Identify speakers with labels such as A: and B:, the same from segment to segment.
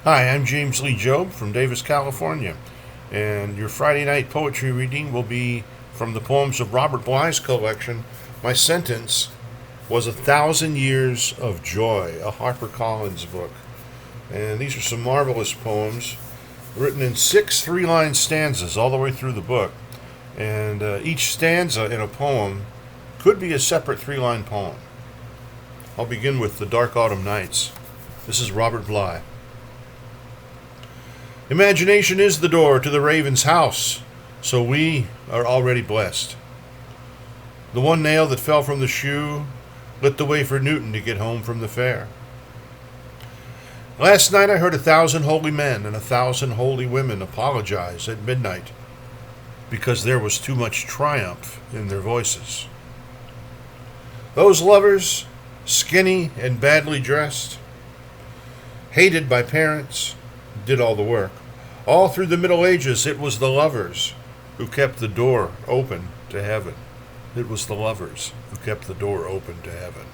A: Hi, I'm James Lee Job from Davis, California, and your Friday night poetry reading will be from the poems of Robery Bly's collection. My sentence was 1,000 Years of Joy, a HarperCollins book. And these are some marvelous poems written in 6 3-line stanzas all the way through the book. And each stanza in a poem could be a separate 3-line poem. I'll begin with The Dark Autumn Nights. This is Robery Bly. Imagination is the door to the raven's house, so we are already blessed. The one nail that fell from the shoe lit the way for Newton to get home from the fair. Last night I heard 1,000 holy men and 1,000 holy women apologize at midnight because there was too much triumph in their voices. Those lovers, skinny and badly dressed, hated by parents, did all the work. All through the Middle Ages, it was the lovers who kept the door open to heaven. It was the lovers who kept the door open to heaven.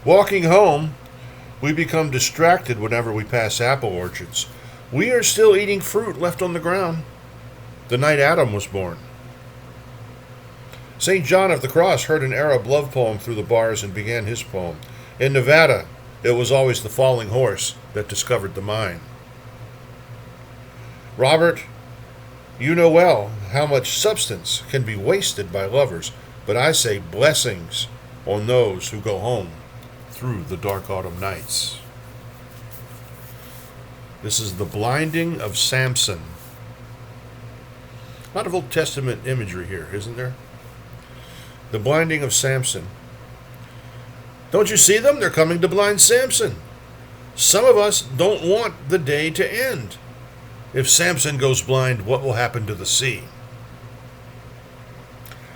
A: Walking home, we become distracted whenever we pass apple orchards. We are still eating fruit left on the ground the night Adam was born. St. John of the Cross heard an Arab love poem through the bars and began his poem. In Nevada, it was always the falling horse that discovered the mine. Robert, you know well how much substance can be wasted by lovers, but I say blessings on those who go home through the dark autumn nights. This is The Blinding of Samson. A lot of Old Testament imagery here, isn't there? The blinding of Samson. Don't you see them? They're coming to blind Samson. Some of us don't want the day to end. If Samson goes blind, what will happen to the sea?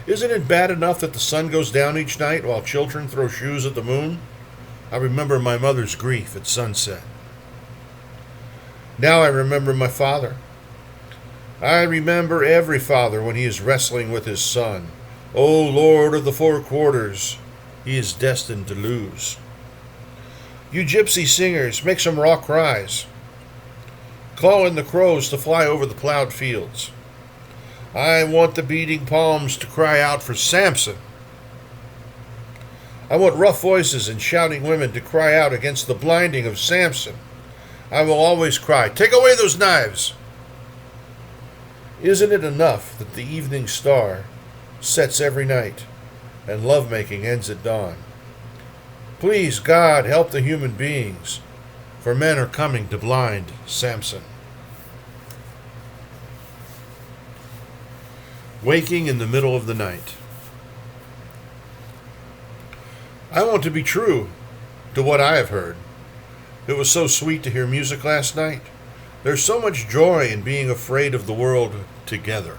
A: Isn't it bad enough that the sun goes down each night while children throw shoes at the moon? I remember my mother's grief at sunset. Now I remember my father. I remember every father when he is wrestling with his son. O Lord of the Four Quarters, he is destined to lose. You gypsy singers, make some raw cries. Call in the crows to fly over the plowed fields. I want the beating palms to cry out for Samson. I want rough voices and shouting women to cry out against the blinding of Samson. I will always cry, take away those knives. Isn't it enough that the evening star sets every night and lovemaking ends at dawn? Please, God, help the human beings, for men are coming to blind Samson. Waking in the middle of the night. I want to be true to what I have heard. It was so sweet to hear music last night. There's so much joy in being afraid of the world together.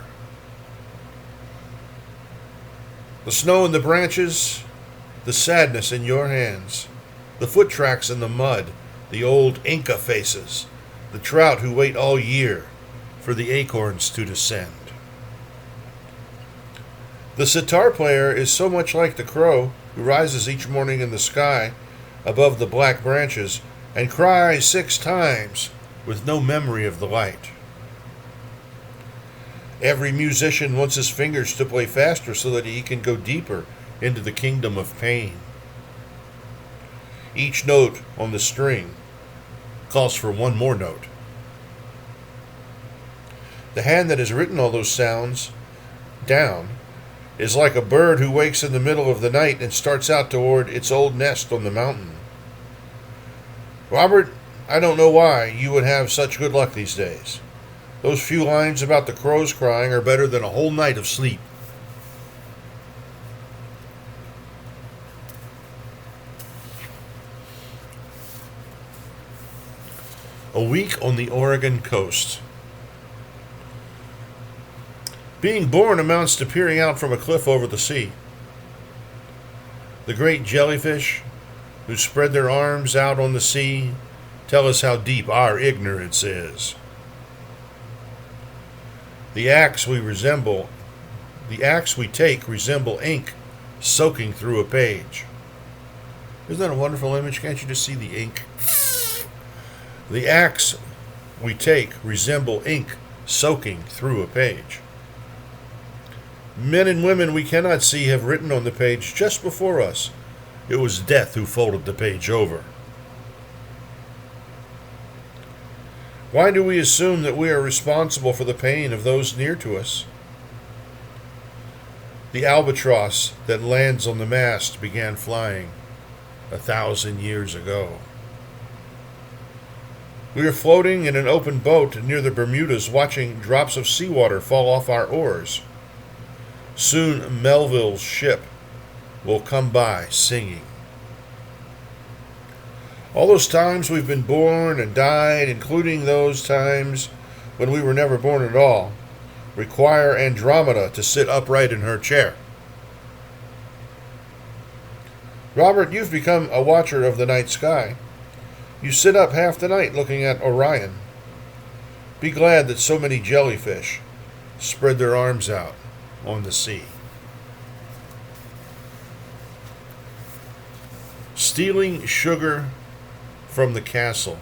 A: The snow in the branches, the sadness in your hands, the foot tracks in the mud, the old Inca faces, the trout who wait all year for the acorns to descend. The sitar player is so much like the crow who rises each morning in the sky above the black branches and cries 6 times with no memory of the light. Every musician wants his fingers to play faster so that he can go deeper into the kingdom of pain. Each note on the string calls for one more note. The hand that has written all those sounds down is like a bird who wakes in the middle of the night and starts out toward its old nest on the mountain. Robert, I don't know why you would have such good luck these days. Those few lines about the crows crying are better than a whole night of sleep. A week on the Oregon coast. Being born amounts to peering out from a cliff over the sea. The great jellyfish who spread their arms out on the sea tell us how deep our ignorance is. The acts we take resemble ink soaking through a page. Isn't that a wonderful image? Can't you just see the ink? The acts we take resemble ink soaking through a page. Men and women we cannot see have written on the page just before us. It was death who folded the page over. Why do we assume that we are responsible for the pain of those near to us? The albatross that lands on the mast began flying 1,000 years ago. We are floating in an open boat near the Bermudas, watching drops of seawater fall off our oars. Soon Melville's ship will come by singing. All those times we've been born and died, including those times when we were never born at all, require Andromeda to sit upright in her chair. Robert, you've become a watcher of the night sky. You sit up half the night looking at Orion. Be glad that so many jellyfish spread their arms out on the sea. Stealing sugar from the castle.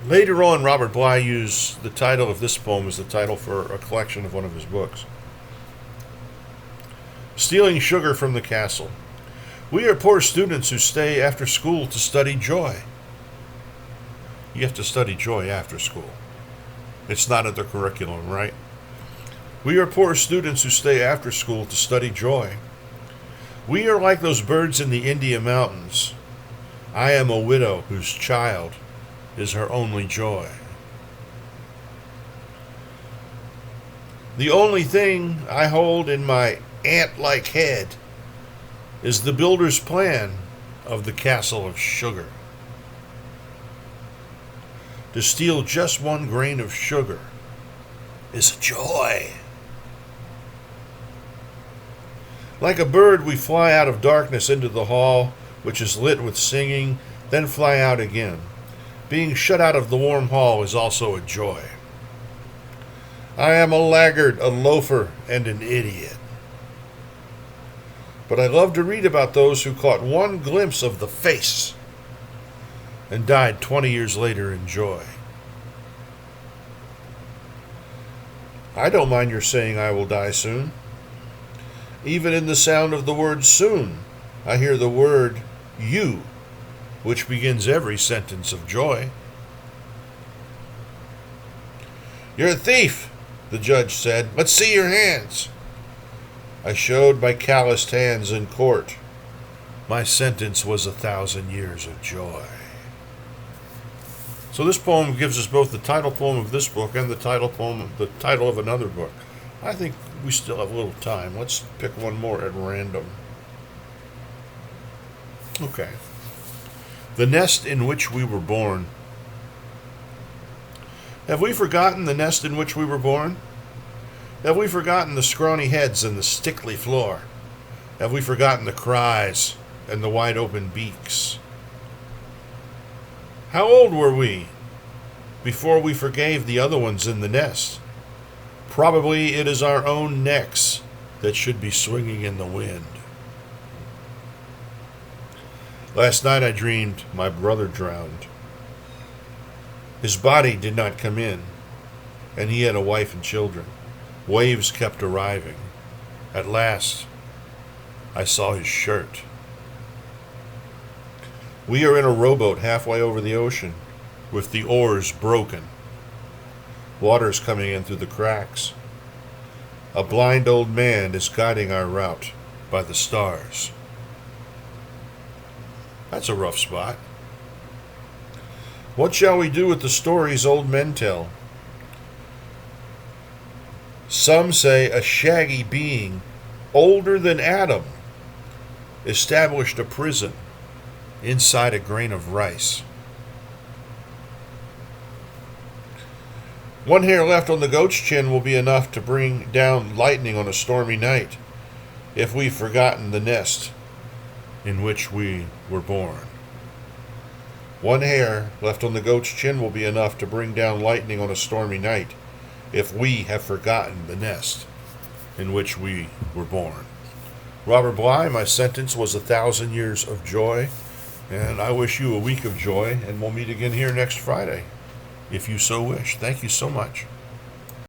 A: Later on, Robert Bly used the title of this poem as the title for a collection of one of his books. Stealing sugar from the castle. We are poor students who stay after school to study joy. You have to study joy after school. It's not in the curriculum, right? We are poor students who stay after school to study joy. We are like those birds in the India mountains. I am a widow whose child is her only joy. The only thing I hold in my ant-like head is the builder's plan of the castle of sugar. To steal just one grain of sugar is a joy. Like a bird, we fly out of darkness into the hall, which is lit with singing, then fly out again. Being shut out of the warm hall is also a joy. I am a laggard, a loafer, and an idiot. But I love to read about those who caught one glimpse of the face and died 20 years later in joy. I don't mind your saying I will die soon. Even in the sound of the word soon, I hear the word you, which begins every sentence of joy. You're a thief, the judge said. Let's see your hands. I showed my calloused hands in court. My sentence was 1,000 years of joy. So this poem gives us both the title poem of this book and the title of another book. I think we still have a little time. Let's pick one more at random. Okay. The nest in which we were born. Have we forgotten the nest in which we were born? Have we forgotten the scrawny heads and the stickly floor? Have we forgotten the cries and the wide open beaks? How old were we before we forgave the other ones in the nest? Probably it is our own necks that should be swinging in the wind. Last night I dreamed my brother drowned. His body did not come in, and he had a wife and children. Waves kept arriving. At last, I saw his shirt. We are in a rowboat halfway over the ocean, with the oars broken. Water's coming in through the cracks. A blind old man is guiding our route by the stars. That's a rough spot. What shall we do with the stories old men tell? Some say a shaggy being, older than Adam, established a prison inside a grain of rice. One hair left on the goat's chin will be enough to bring down lightning on a stormy night if we've forgotten the nest in which we were born. One hair left on the goat's chin will be enough to bring down lightning on a stormy night if we have forgotten the nest in which we were born. Robert Bly, my sentence was 1,000 years of joy. And I wish you a week of joy, and we'll meet again here next Friday, if you so wish. Thank you so much.